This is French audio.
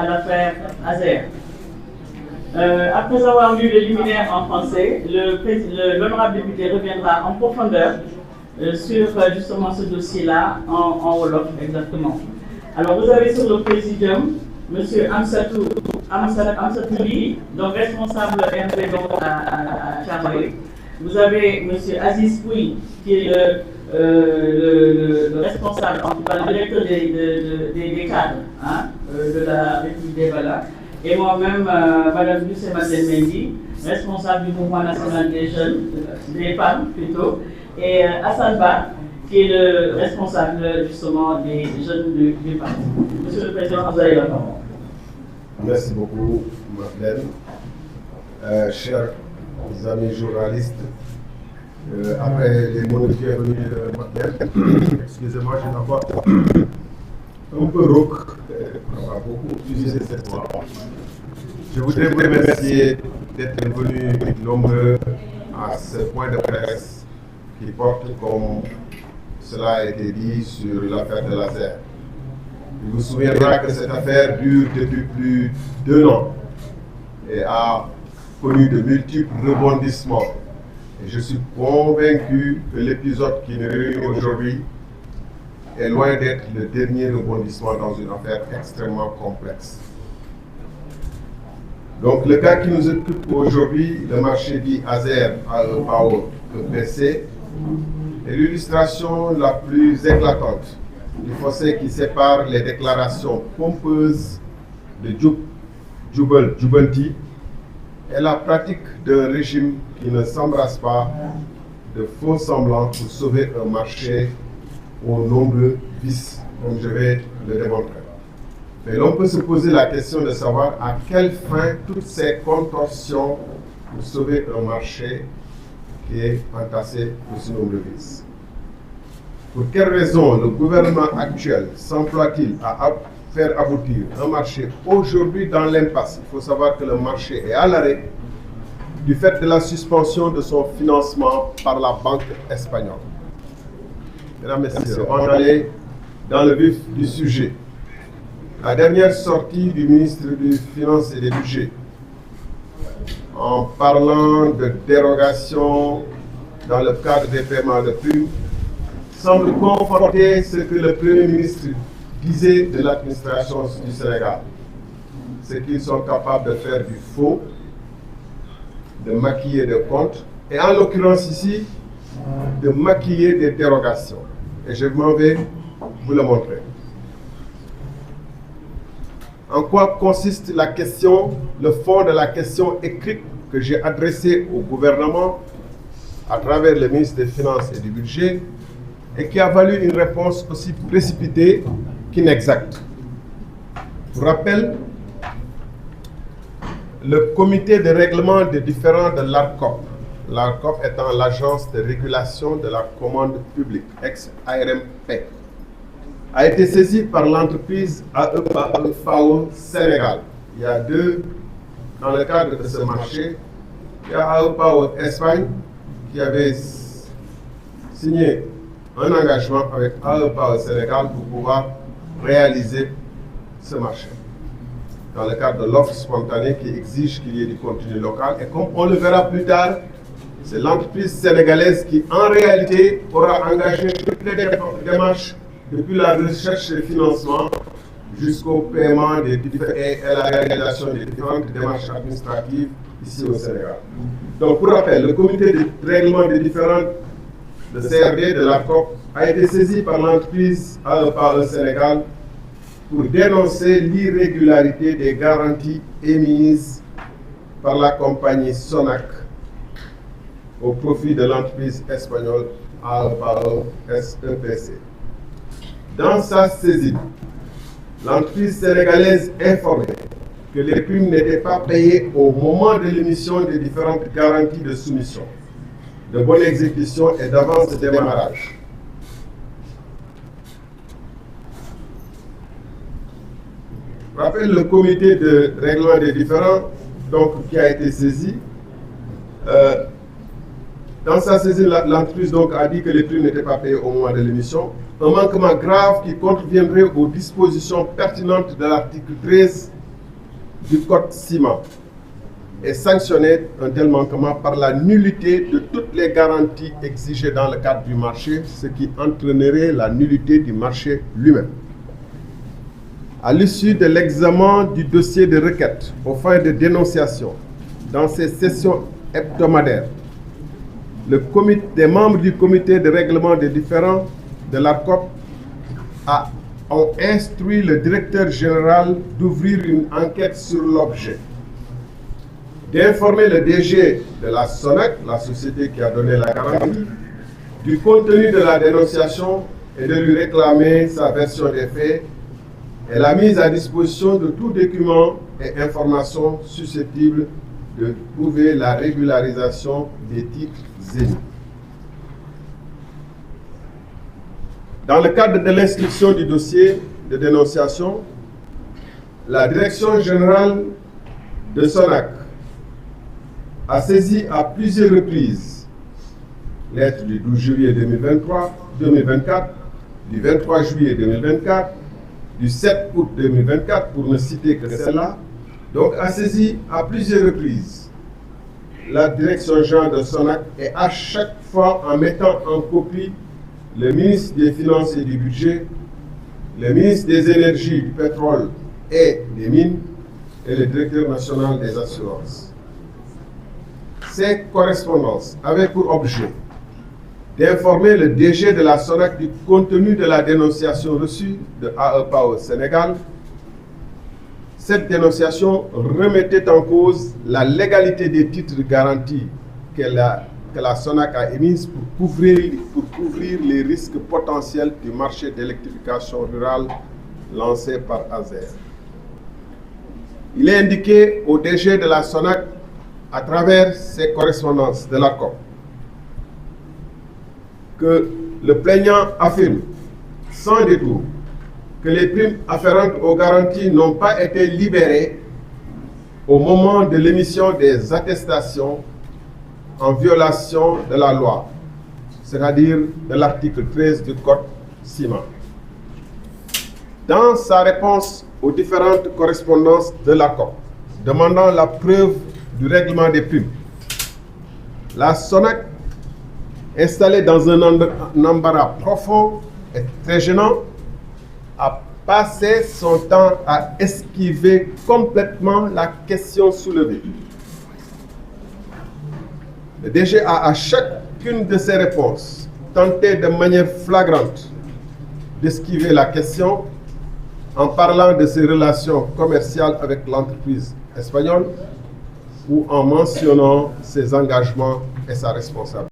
à l'affaire Azer. Après avoir lu le liminaire en français, l'honorable député reviendra en profondeur sur justement ce dossier-là en Wolof exactement. Alors vous avez sur le présidium M. Amsatou Ly, donc responsable RP à Chamoy. Vous avez M. Aziz Pouy, qui est le responsable, en tout cas le directeur des cadres de la République des Valas. Et moi-même, Mme Lucé Mendy, responsable du mouvement national des jeunes, des femmes plutôt, et Hassan Ba, qui est le responsable justement des jeunes du parti. Monsieur le Président, vous avez la parole. Merci beaucoup, Madeleine. Chers amis journalistes, après les mots qui est venu de Madeleine, excusez-moi, j'ai la voix un peu rauque, on va beaucoup utiliser cette voix. Je voudrais vous remercier d'être venus nombreux à ce point de presse qui porte, comme cela a été dit, sur l'affaire de l'Azer. Il vous souviendra que cette affaire dure depuis plus d'1 an et a connu de multiples rebondissements. Et je suis convaincu que l'épisode qui nous réunit aujourd'hui est loin d'être le dernier rebondissement dans une affaire extrêmement complexe. Donc le cas qui nous occupe aujourd'hui, le marché dit Azer Power EPC, est l'illustration la plus éclatante du fossé qui sépare les déclarations pompeuses de Jubanti et la pratique d'un régime qui ne s'embrasse pas de faux semblants pour sauver un marché aux nombreux vices, comme je vais le démontrer. Mais l'on peut se poser la question de savoir à quelle fin toutes ces contorsions pour sauver un marché qui est entassé de si nombreux vices. Pour quelles raisons le gouvernement actuel s'emploie-t-il à faire aboutir un marché aujourd'hui dans l'impasse? Il faut savoir que le marché est à l'arrêt du fait de la suspension de son financement par la banque espagnole. Mesdames, Messieurs, on va aller dans le vif du sujet. La dernière sortie du ministre des Finances et des Budgets, en parlant de dérogation dans le cadre des paiements de primes, semble conforter ce que le Premier ministre disait de l'administration du Sénégal. C'est qu'ils sont capables de faire du faux, de maquiller des comptes, et en l'occurrence ici, de maquiller des dérogations. Et je m'en vais vous le montrer. En quoi consiste la question, le fond de la question écrite que j'ai adressée au gouvernement à travers le ministre des Finances et du Budget et qui a valu une réponse aussi précipitée qu'inexacte. Pour rappel, le comité de règlement des différends de l'ARCOP, l'ARCOP étant l'agence de régulation de la commande publique, ex-ARMP, a été saisi par l'entreprise AEPAO Sénégal. Il y a deux, dans le cadre de ce marché, il y a AEPAO Espagne qui avait signé un engagement avec AEPAO Sénégal pour pouvoir réaliser ce marché. Dans le cadre de l'offre spontanée qui exige qu'il y ait du contenu local. Et comme on le verra plus tard, c'est l'entreprise sénégalaise qui, en réalité, aura engagé toutes les démarches depuis la recherche et financement jusqu'au paiement et à la réalisation des différentes démarches administratives ici au Sénégal. Donc, pour rappel, le comité de règlement des différends de CRD de la COP a été saisi par l'entreprise AEPAO Sénégal pour dénoncer l'irrégularité des garanties émises par la compagnie Sonac au profit de l'entreprise espagnole AEPAO SEPC. Dans sa saisine, l'entreprise sénégalaise informait que les primes n'étaient pas payées au moment de l'émission des différentes garanties de soumission, de bonne exécution et d'avance de démarrage. Rappelle le comité de règlement des différends donc, qui a été saisi. Dans sa saisine, l'entreprise a dit que les primes n'étaient pas payées au moment de l'émission. Un manquement grave qui contreviendrait aux dispositions pertinentes de l'article 13 du code ciment et sanctionner un tel manquement par la nullité de toutes les garanties exigées dans le cadre du marché, ce qui entraînerait la nullité du marché lui-même. À l'issue de l'examen du dossier de requête aux fins de dénonciation, dans ces sessions hebdomadaires, des membres du comité de règlement des différends de l'ARCOP ont instruit le directeur général d'ouvrir une enquête sur l'objet, d'informer le DG de la SONAC, la société qui a donné la garantie, du contenu de la dénonciation et de lui réclamer sa version des faits et la mise à disposition de tout document et information susceptible de prouver la régularisation des titres émis. Dans le cadre de l'instruction du dossier de dénonciation, la Direction générale de SONAC a saisi à plusieurs reprises, lettre du 12 juillet 2024, du 23 juillet 2024, du 7 août 2024, pour ne citer que celle-là, donc a saisi à plusieurs reprises la Direction générale de SONAC et à chaque fois en mettant en copie le ministre des Finances et du Budget, le ministre des Énergies, du Pétrole et des Mines et le directeur national des assurances. Ces correspondances avaient pour objet d'informer le DG de la SONAC du contenu de la dénonciation reçue de AEPA au Sénégal. Cette dénonciation remettait en cause la légalité des titres garantis que la SONAC a émise pour couvrir les risques potentiels du marché d'électrification rurale lancé par ASER. Il est indiqué au DG de la SONAC, à travers ses correspondances de l'ARCOP, que le plaignant affirme sans détour que les primes afférentes aux garanties n'ont pas été libérées au moment de l'émission des attestations en violation de la loi, c'est-à-dire de l'article 13 du Code ciment. Dans sa réponse aux différentes correspondances de l'ARCOP demandant la preuve du règlement des primes, la SONAC, installée dans un embarras profond et très gênant, a passé son temps à esquiver complètement la question soulevée. Le DG a à chacune de ses réponses tenté de manière flagrante d'esquiver la question en parlant de ses relations commerciales avec l'entreprise espagnole ou en mentionnant ses engagements et sa responsabilité.